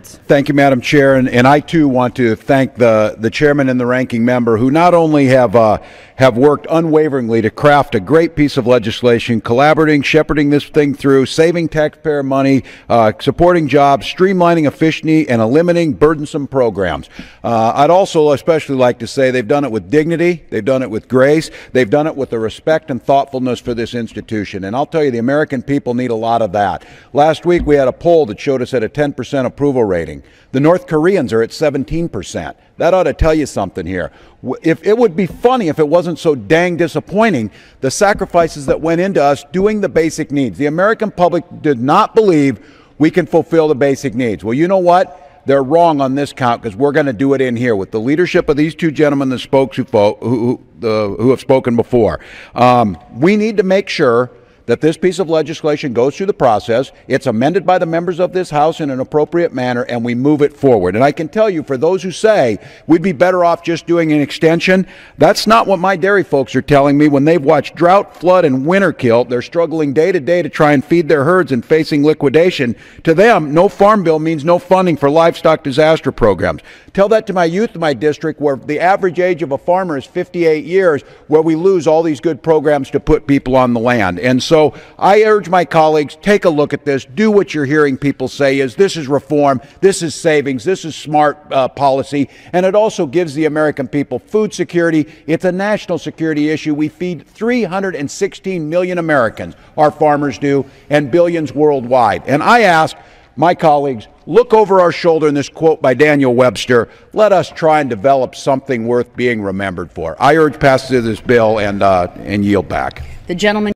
Thank you, Madam Chair, and I too want to thank the chairman and the ranking member, who not only have worked unwaveringly to craft a great piece of legislation, collaborating, shepherding this thing through, saving taxpayer money, supporting jobs, streamlining efficiency, and eliminating burdensome programs. I'd also especially like to say they've done it with dignity, they've done it with grace, they've done it with the respect and thoughtfulness for this institution. And I'll tell you, the American people need a lot of that. Last week we had a poll that showed us at a 10% approval rating. The North Koreans are at 17%. That ought to tell you something here. If it would be funny if it wasn't so dang disappointing, the sacrifices that went into us doing the basic needs. The American public did not believe we can fulfill the basic needs. Well, you know what? They're wrong on this count, because we're going to do it in here with the leadership of these two gentlemen that spoke who have spoken before. We need to make sure that this piece of legislation goes through the process, it's amended by the members of this House in an appropriate manner, and we move it forward. And I can tell you, for those who say we'd be better off just doing an extension, that's not what my dairy folks are telling me when they've watched drought, flood, and winter kill. They're struggling day to day to try and feed their herds and facing liquidation. To them, no farm bill means no funding for livestock disaster programs. Tell that to my youth in my district, where the average age of a farmer is 58 years, where we lose all these good programs to put people on the land. And so I urge my colleagues, take a look at this. Do what you're hearing people say is this is reform, this is savings, this is smart policy, and it also gives the American people food security. It's a national security issue. We feed 316 million Americans, our farmers do, and billions worldwide. And I ask my colleagues, look over our shoulder in this quote by Daniel Webster. Let us try and develop something worth being remembered for. I urge passage of this bill and yield back. The gentleman